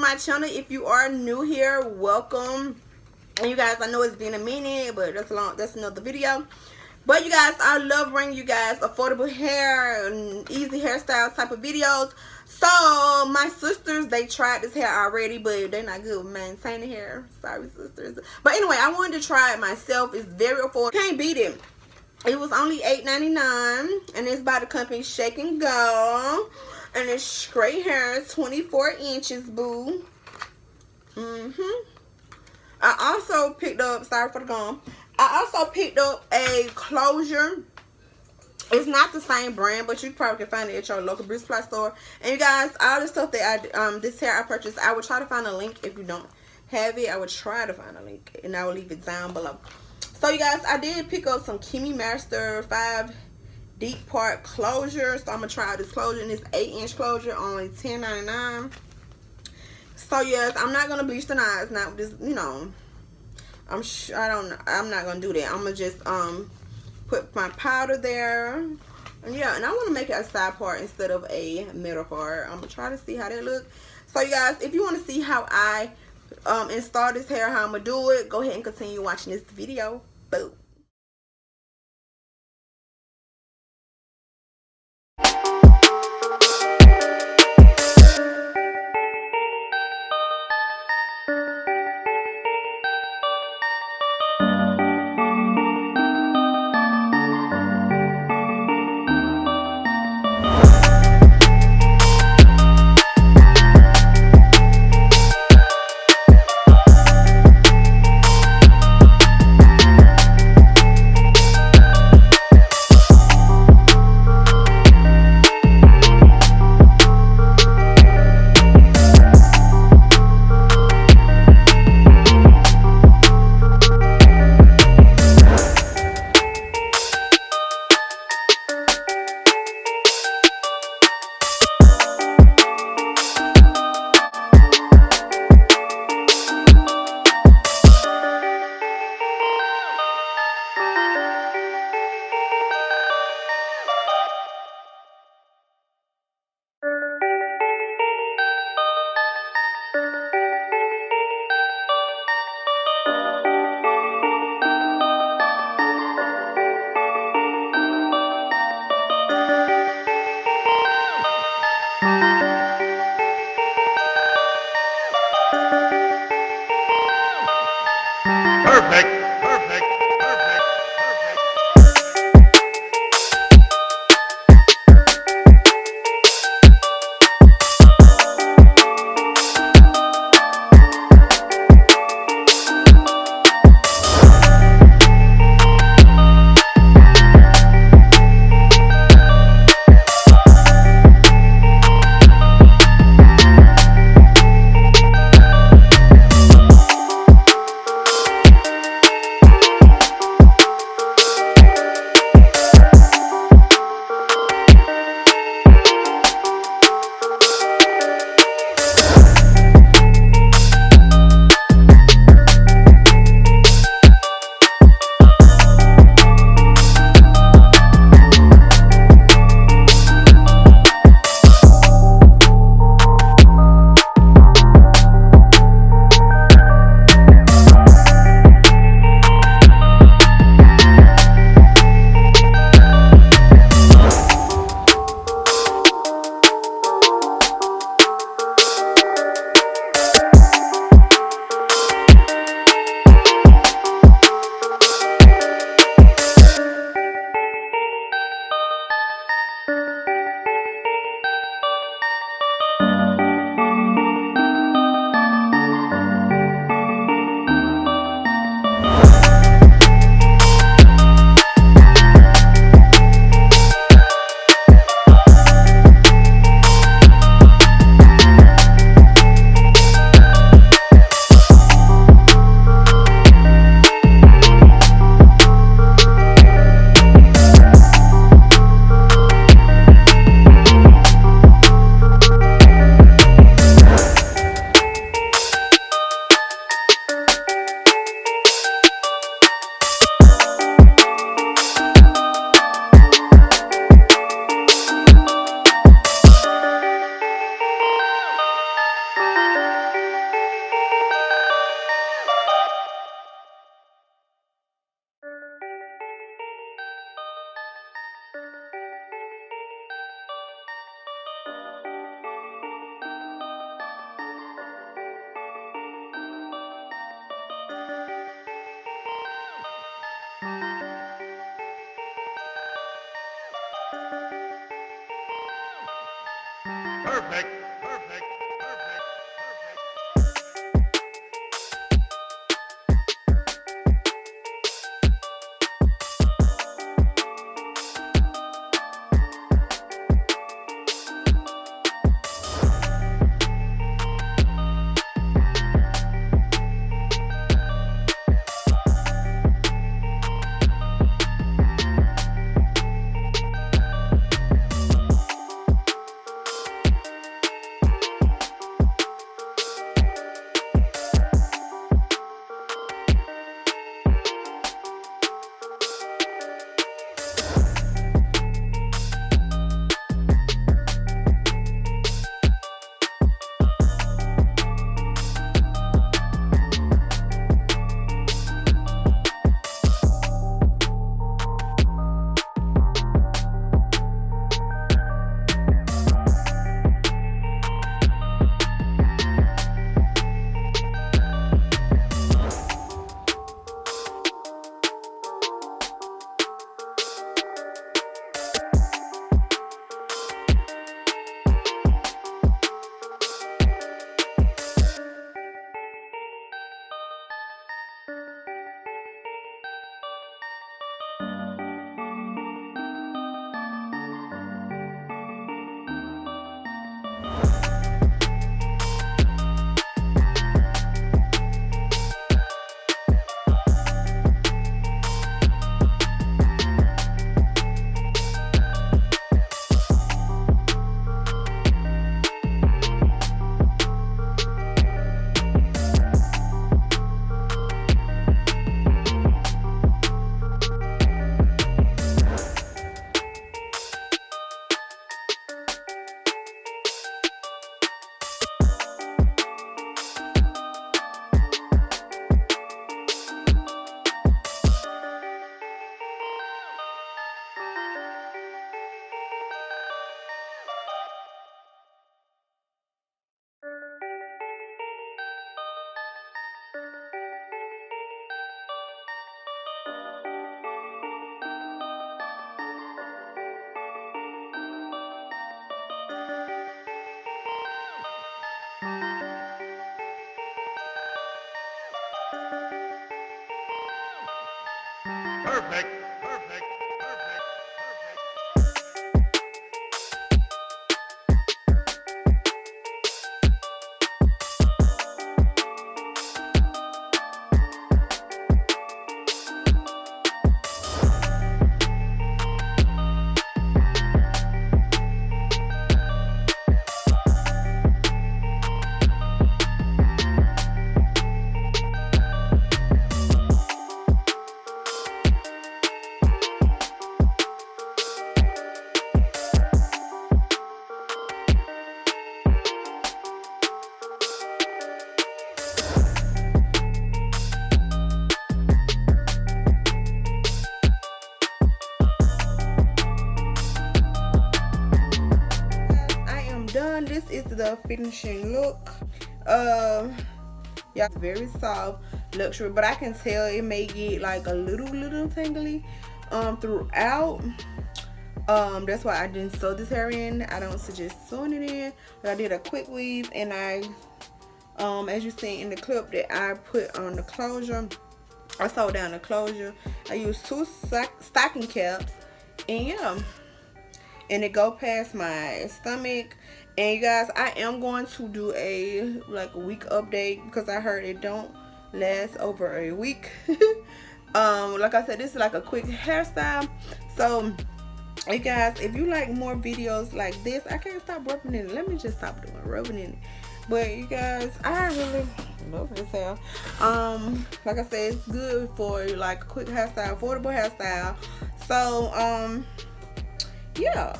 my channel. If you are new here, welcome. And you guys, I know it's been a minute, but that's another video. But you guys, I love bringing you guys affordable hair and easy hairstyle type of videos. So my sisters, they tried this hair already, but they're not good with maintaining hair. Sorry, sisters. But anyway, I wanted to try it myself. It's very affordable. Can't beat it. It was only $8.99, and it's by the company Shake and Go, and it's straight hair, 24 inches, boo. I also picked up, sorry for the gum, I also picked up a closure. It's not the same brand, but you probably can find it at your local beauty supply store. And you guys, all the stuff that this hair I purchased, I will try to find a link. If you don't have it, I will try to find a link, and I will leave it down below. So you guys, I did pick up some Kimi Master 5 deep part closure. So I'm gonna try this closure, and this 8-inch closure, only $10.99. So yes, I'm not gonna bleach the knots. Not this, you know. I'm not gonna do that. I'm gonna just put my powder there, and yeah, and I want to make it a side part instead of a middle part. I'm gonna try to see how that looks. So you guys, if you want to see how I install this hair, how I'm gonna do it, go ahead and continue watching this video. Boom. Perfect, perfect, perfect, perfect. Perfect, perfect, perfect, perfect. Done. This is the finishing look. Yeah, it's very soft, luxury, but I can tell it may get like a little tingly throughout. That's why I didn't sew this hair in. I don't suggest sewing it in, but I did a quick weave, and I as you see in the clip that I put on the closure, I sewed down the closure. I used 2 stocking caps, and yeah, and it go past my stomach. And you guys, I am going to do a week update because I heard it don't last over a week. Like I said, this is like a quick hairstyle. So you guys, if you like more videos like this, I can't stop rubbing in it. Let me just stop doing rubbing in it. But you guys, I really love this hair. Like I said, it's good for like a quick hairstyle, affordable hairstyle. So yeah,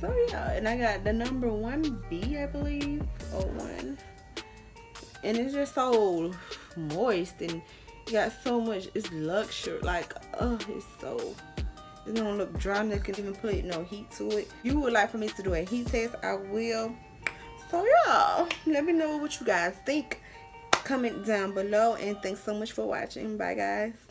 so yeah, and I got the number 1B, I believe, or 1, and it's just so moist, and you got so much. It's luxury, like it's so. It don't look dry. I can even put no heat to it. You would like for me to do a heat test, I will. So yeah, let me know what you guys think. comment down below. And thanks so much for watching. Bye, guys.